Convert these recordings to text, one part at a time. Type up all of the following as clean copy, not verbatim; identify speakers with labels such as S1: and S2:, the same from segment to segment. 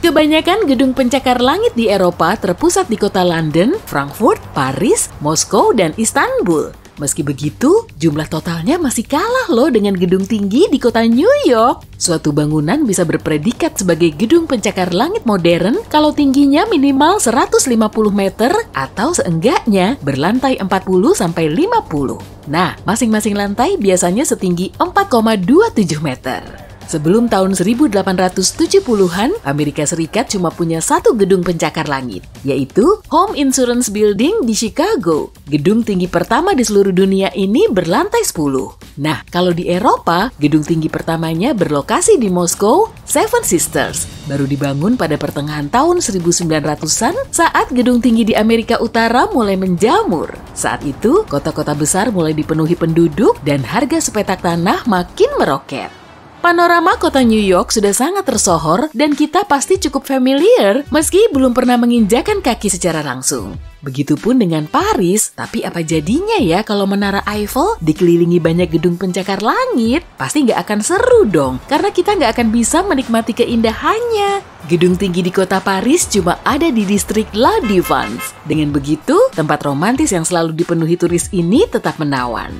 S1: Kebanyakan gedung pencakar langit di Eropa terpusat di kota London, Frankfurt, Paris, Moskow, dan Istanbul. Meski begitu, jumlah totalnya masih kalah loh dengan gedung tinggi di kota New York. Suatu bangunan bisa berpredikat sebagai gedung pencakar langit modern kalau tingginya minimal 150 meter atau seenggaknya berlantai 40-50. Nah, masing-masing lantai biasanya setinggi 4,27 meter. Sebelum tahun 1870-an, Amerika Serikat cuma punya satu gedung pencakar langit, yaitu Home Insurance Building di Chicago. Gedung tinggi pertama di seluruh dunia ini berlantai 10. Nah, kalau di Eropa, gedung tinggi pertamanya berlokasi di Moskow, Seven Sisters. Baru dibangun pada pertengahan tahun 1900-an saat gedung tinggi di Amerika Utara mulai menjamur. Saat itu, kota-kota besar mulai dipenuhi penduduk dan harga sepetak tanah makin meroket. Panorama kota New York sudah sangat tersohor dan kita pasti cukup familiar meski belum pernah menginjakan kaki secara langsung. Begitupun dengan Paris, tapi apa jadinya ya kalau Menara Eiffel dikelilingi banyak gedung pencakar langit? Pasti nggak akan seru dong, karena kita nggak akan bisa menikmati keindahannya. Gedung tinggi di kota Paris cuma ada di distrik La Défense. Dengan begitu, tempat romantis yang selalu dipenuhi turis ini tetap menawan.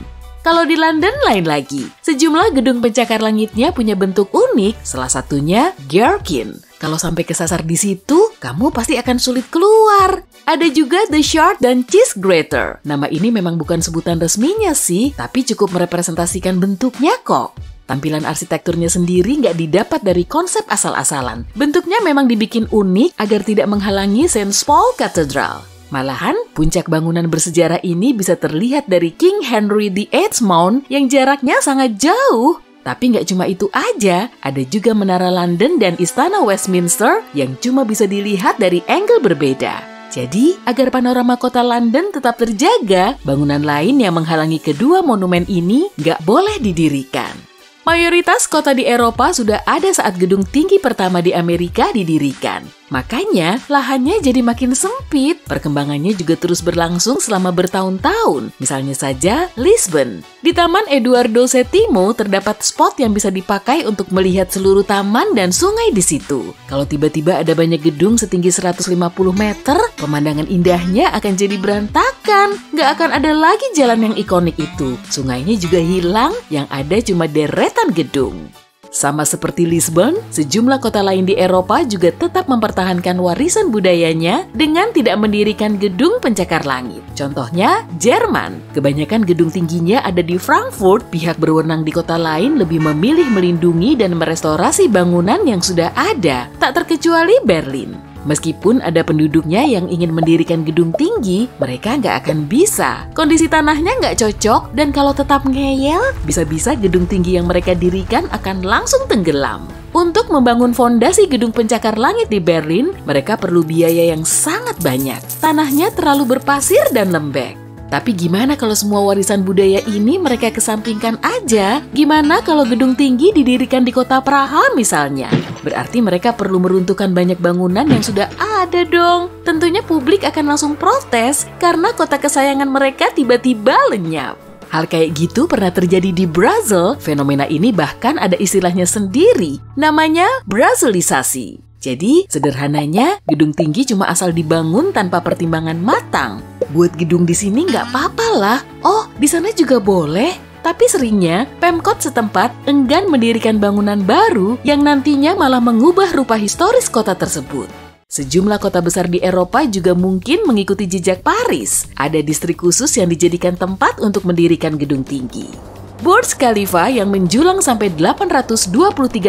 S1: Kalau di London lain lagi, sejumlah gedung pencakar langitnya punya bentuk unik, salah satunya Gherkin. Kalau sampai kesasar di situ, kamu pasti akan sulit keluar. Ada juga The Shard dan Cheese Grater. Nama ini memang bukan sebutan resminya sih, tapi cukup merepresentasikan bentuknya kok. Tampilan arsitekturnya sendiri nggak didapat dari konsep asal-asalan. Bentuknya memang dibikin unik agar tidak menghalangi St. Paul Cathedral. Malahan, puncak bangunan bersejarah ini bisa terlihat dari King Henry VIII Mount yang jaraknya sangat jauh. Tapi nggak cuma itu aja, ada juga Menara London dan Istana Westminster yang cuma bisa dilihat dari angle berbeda. Jadi, agar panorama kota London tetap terjaga, bangunan lain yang menghalangi kedua monumen ini nggak boleh didirikan. Mayoritas kota di Eropa sudah ada saat gedung tinggi pertama di Amerika didirikan. Makanya, lahannya jadi makin sempit. Perkembangannya juga terus berlangsung selama bertahun-tahun. Misalnya saja, Lisbon. Di Taman Eduardo VII terdapat spot yang bisa dipakai untuk melihat seluruh taman dan sungai di situ. Kalau tiba-tiba ada banyak gedung setinggi 150 meter, pemandangan indahnya akan jadi berantakan. Nggak akan ada lagi jalan yang ikonik itu. Sungainya juga hilang, yang ada cuma deretan gedung. Sama seperti Lisbon, sejumlah kota lain di Eropa juga tetap mempertahankan warisan budayanya dengan tidak mendirikan gedung pencakar langit. Contohnya, Jerman. Kebanyakan gedung tingginya ada di Frankfurt, pihak berwenang di kota lain lebih memilih melindungi dan merestorasi bangunan yang sudah ada, tak terkecuali Berlin. Meskipun ada penduduknya yang ingin mendirikan gedung tinggi, mereka nggak akan bisa. Kondisi tanahnya nggak cocok, dan kalau tetap ngeyel, bisa-bisa gedung tinggi yang mereka dirikan akan langsung tenggelam. Untuk membangun fondasi gedung pencakar langit di Berlin, mereka perlu biaya yang sangat banyak. Tanahnya terlalu berpasir dan lembek. Tapi gimana kalau semua warisan budaya ini mereka kesampingkan aja? Gimana kalau gedung tinggi didirikan di kota Praha misalnya? Berarti mereka perlu meruntuhkan banyak bangunan yang sudah ada dong. Tentunya publik akan langsung protes karena kota kesayangan mereka tiba-tiba lenyap. Hal kayak gitu pernah terjadi di Brazil. Fenomena ini bahkan ada istilahnya sendiri, namanya Brazilisasi. Jadi, sederhananya, gedung tinggi cuma asal dibangun tanpa pertimbangan matang. Buat gedung di sini nggak apa-apa lah. Oh, di sana juga boleh. Tapi seringnya, Pemkot setempat enggan mendirikan bangunan baru yang nantinya malah mengubah rupa historis kota tersebut. Sejumlah kota besar di Eropa juga mungkin mengikuti jejak Paris. Ada distrik khusus yang dijadikan tempat untuk mendirikan gedung tinggi. Burj Khalifa yang menjulang sampai 823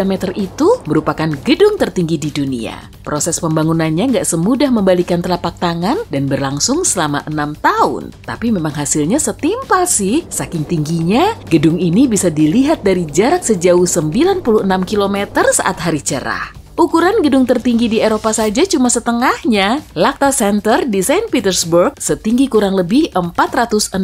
S1: meter itu merupakan gedung tertinggi di dunia. Proses pembangunannya nggak semudah membalikan telapak tangan dan berlangsung selama 6 tahun. Tapi memang hasilnya setimpal sih. Saking tingginya, gedung ini bisa dilihat dari jarak sejauh 96 km saat hari cerah. Ukuran gedung tertinggi di Eropa saja cuma setengahnya. Lacta Center di Saint Petersburg setinggi kurang lebih 460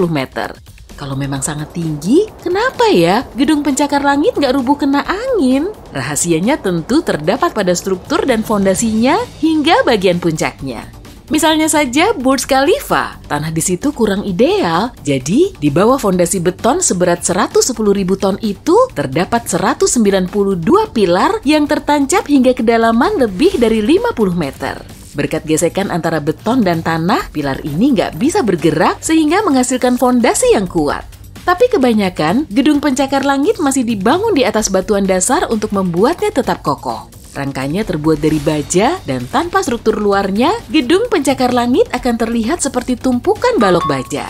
S1: meter. Kalau memang sangat tinggi, kenapa ya gedung pencakar langit nggak rubuh kena angin? Rahasianya tentu terdapat pada struktur dan fondasinya hingga bagian puncaknya. Misalnya saja Burj Khalifa, tanah di situ kurang ideal, jadi di bawah fondasi beton seberat 110.000 ton itu terdapat 192 pilar yang tertancap hingga kedalaman lebih dari 50 meter. Berkat gesekan antara beton dan tanah, pilar ini nggak bisa bergerak sehingga menghasilkan fondasi yang kuat. Tapi kebanyakan, gedung pencakar langit masih dibangun di atas batuan dasar untuk membuatnya tetap kokoh. Rangkanya terbuat dari baja dan tanpa struktur luarnya, gedung pencakar langit akan terlihat seperti tumpukan balok baja.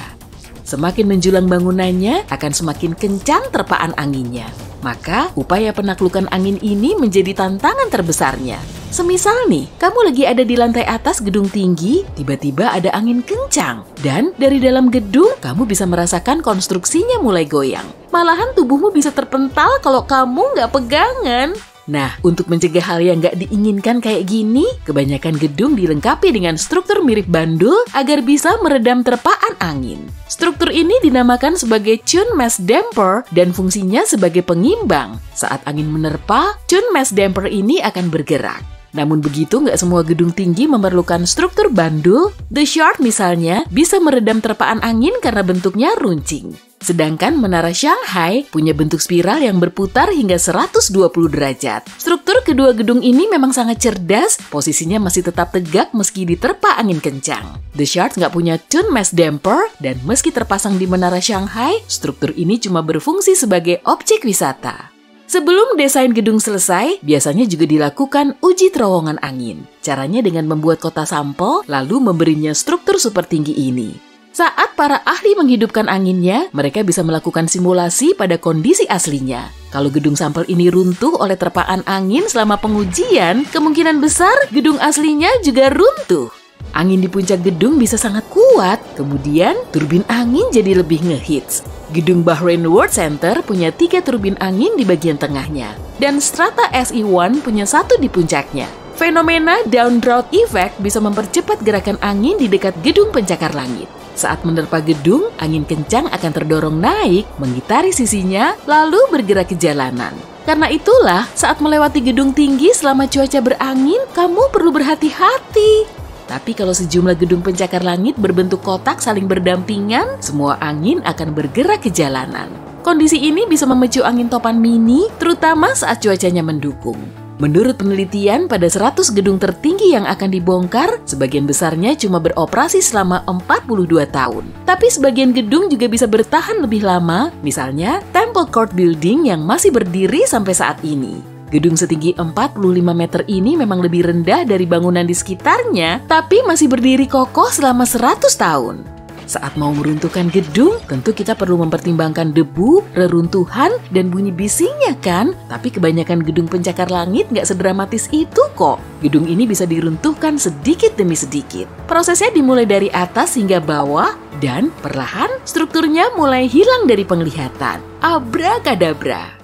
S1: Semakin menjulang bangunannya, akan semakin kencang terpaan anginnya. Maka, upaya penaklukan angin ini menjadi tantangan terbesarnya. Semisal nih, kamu lagi ada di lantai atas gedung tinggi, tiba-tiba ada angin kencang. Dan dari dalam gedung, kamu bisa merasakan konstruksinya mulai goyang. Malahan tubuhmu bisa terpental kalau kamu nggak pegangan. Nah, untuk mencegah hal yang nggak diinginkan kayak gini, kebanyakan gedung dilengkapi dengan struktur mirip bandul agar bisa meredam terpaan angin. Struktur ini dinamakan sebagai Chun Mass Damper dan fungsinya sebagai pengimbang. Saat angin menerpa, Chun Mass Damper ini akan bergerak. Namun begitu, nggak semua gedung tinggi memerlukan struktur bandul. The Shard misalnya bisa meredam terpaan angin karena bentuknya runcing. Sedangkan Menara Shanghai punya bentuk spiral yang berputar hingga 120 derajat. Struktur kedua gedung ini memang sangat cerdas, posisinya masih tetap tegak meski diterpa angin kencang. The Shard nggak punya Chun Mass Damper, dan meski terpasang di Menara Shanghai, struktur ini cuma berfungsi sebagai objek wisata. Sebelum desain gedung selesai, biasanya juga dilakukan uji terowongan angin. Caranya dengan membuat kotak sampel, lalu memberinya struktur super tinggi ini. Saat para ahli menghidupkan anginnya, mereka bisa melakukan simulasi pada kondisi aslinya. Kalau gedung sampel ini runtuh oleh terpaan angin selama pengujian, kemungkinan besar gedung aslinya juga runtuh. Angin di puncak gedung bisa sangat kuat, kemudian turbin angin jadi lebih ngehits. Gedung Bahrain World Center punya 3 turbin angin di bagian tengahnya, dan Strata SE1 punya 1 di puncaknya. Fenomena downdraft effect bisa mempercepat gerakan angin di dekat gedung pencakar langit. Saat menerpa gedung, angin kencang akan terdorong naik, mengitari sisinya, lalu bergerak ke jalanan. Karena itulah, saat melewati gedung tinggi selama cuaca berangin, kamu perlu berhati-hati. Tapi kalau sejumlah gedung pencakar langit berbentuk kotak saling berdampingan, semua angin akan bergerak ke jalanan. Kondisi ini bisa memicu angin topan mini, terutama saat cuacanya mendukung. Menurut penelitian, pada 100 gedung tertinggi yang akan dibongkar, sebagian besarnya cuma beroperasi selama 42 tahun. Tapi sebagian gedung juga bisa bertahan lebih lama, misalnya Temple Court Building yang masih berdiri sampai saat ini. Gedung setinggi 45 meter ini memang lebih rendah dari bangunan di sekitarnya, tapi masih berdiri kokoh selama 100 tahun. Saat mau meruntuhkan gedung, tentu kita perlu mempertimbangkan debu, reruntuhan, dan bunyi bisingnya kan? Tapi kebanyakan gedung pencakar langit nggak sedramatis itu kok. Gedung ini bisa diruntuhkan sedikit demi sedikit. Prosesnya dimulai dari atas hingga bawah, dan perlahan strukturnya mulai hilang dari penglihatan. Abrakadabra!